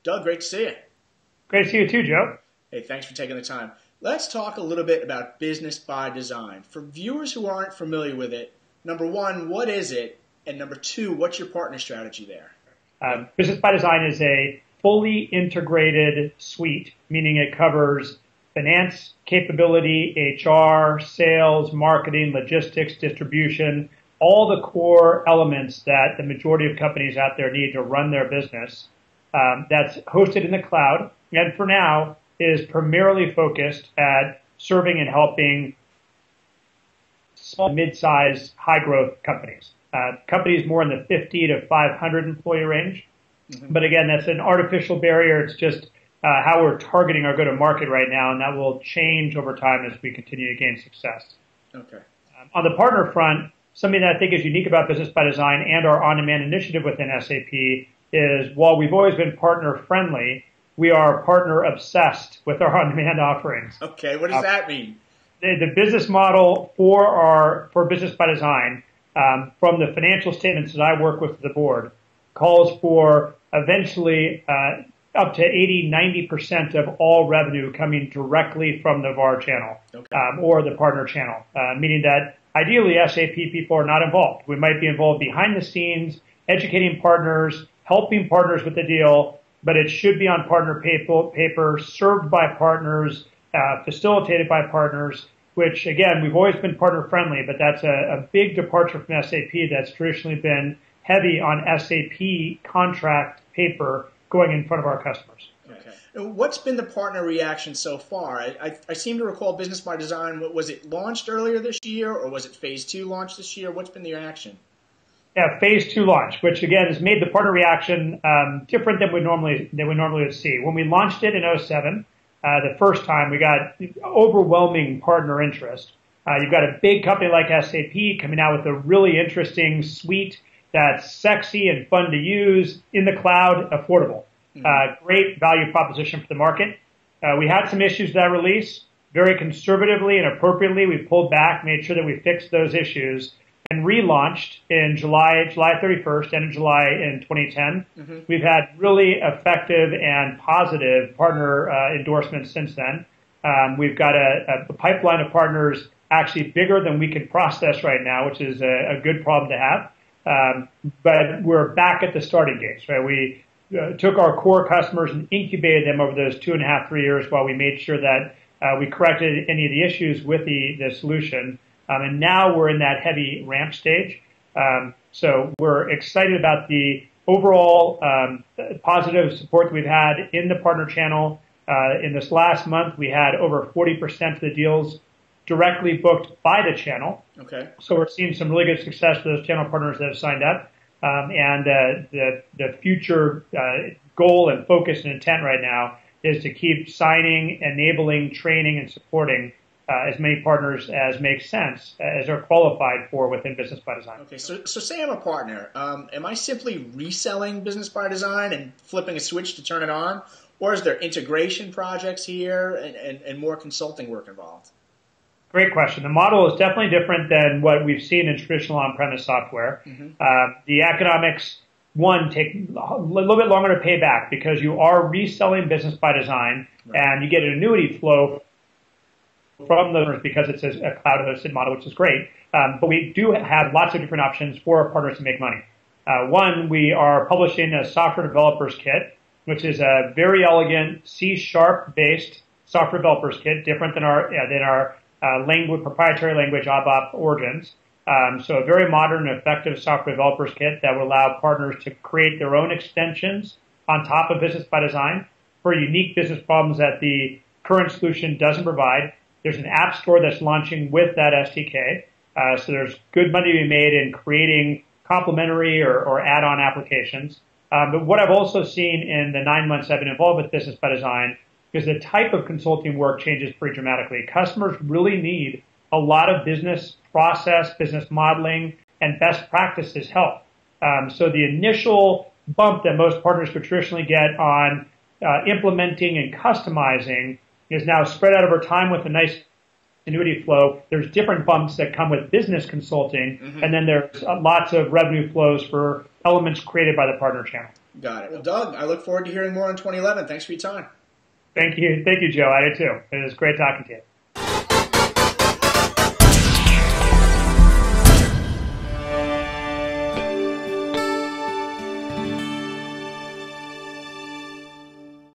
Doug, great to see you. Great to see you too, Joe. Hey, thanks for taking the time. Let's talk a little bit about Business by Design. For viewers who aren't familiar with it, number one, what is it? And number two, what's your partner strategy there? Business by Design is a fully integrated suite, meaning it covers finance capability, HR, sales, marketing, logistics, distribution, all the core elements that the majority of companies out there need to run their business. That's hosted in the cloud, and for now is primarily focused at serving and helping small, mid-sized, high-growth companies. Companies more in the 50 to 500 employee range. Mm-hmm. But again, that's an artificial barrier. It's just how we're targeting our go-to-market right now, and that will change over time as we continue to gain success. Okay. On the partner front, something that I think is unique about Business by Design and our on-demand initiative within SAP is while we've always been partner-friendly, we are partner-obsessed with our on-demand offerings. Okay, what does that mean? The business model for Business by Design, from the financial statements that I work with the board, calls for eventually up to 80-90% of all revenue coming directly from the VAR channel, okay, or the partner channel, meaning that ideally SAP people are not involved. We might be involved behind the scenes, educating partners, helping partners with the deal, but it should be on partner paper, served by partners, facilitated by partners, which again, we've always been partner friendly, but that's a big departure from SAP that's traditionally been heavy on SAP contract paper going in front of our customers. Okay. What's been the partner reaction so far? I seem to recall Business by Design, was it launched earlier this year or was it phase 2 launched this year? What's been the reaction? Yeah, phase 2 launch, which again has made the partner reaction different than we normally would see. When we launched it in 2007, the first time, we got overwhelming partner interest. You've got a big company like SAP coming out with a really interesting suite that's sexy and fun to use, in the cloud, affordable. Great value proposition for the market. We had some issues with that release. Very conservatively and appropriately, we pulled back, made sure that we fixed those issues, and relaunched in July 31st, end of July in 2010. Mm-hmm. We've had really effective and positive partner endorsements since then. We've got a pipeline of partners actually bigger than we can process right now, which is a good problem to have. But we're back at the starting gates, right? We took our core customers and incubated them over those 2.5, 3 years while we made sure that we corrected any of the issues with the solution. And now we're in that heavy ramp stage. So we're excited about the overall positive support that we've had in the partner channel. In this last month, we had over 40% of the deals directly booked by the channel. Okay. So we're seeing some really good success for those channel partners that have signed up. And the future goal and focus and intent right now is to keep signing, enabling, training, and supporting as many partners as makes sense, as are qualified for within Business by Design. Okay, so say I'm a partner. Am I simply reselling Business by Design and flipping a switch to turn it on? Or is there integration projects here and more consulting work involved? Great question. The model is definitely different than what we've seen in traditional on-premise software. Mm-hmm. The economics, take a little bit longer to pay back because you are reselling Business by Design, right, and you get an annuity flow from those because it's a cloud-hosted model, which is great. But we do have lots of different options for our partners to make money. One, we are publishing a software developers kit, which is a very elegant C#-based software developers kit, different than our proprietary language ABAP origins. So a very modern and effective software developers kit that will allow partners to create their own extensions on top of Business by Design for unique business problems that the current solution doesn't provide. There's an app store that's launching with that SDK. So there's good money to be made in creating complementary or add-on applications. But what I've also seen in the 9 months I've been involved with Business by Design is the type of consulting work changes pretty dramatically. Customers really need a lot of business process, business modeling, and best practices help. So the initial bump that most partners would traditionally get on implementing and customizing is now spread out over time with a nice annuity flow. There's different bumps that come with business consulting, mm-hmm, and then there's lots of revenue flows for elements created by the partner channel. Got it. Well, Doug, I look forward to hearing more in 2011. Thanks for your time. Thank you, Joe. I do too. It was great talking to you.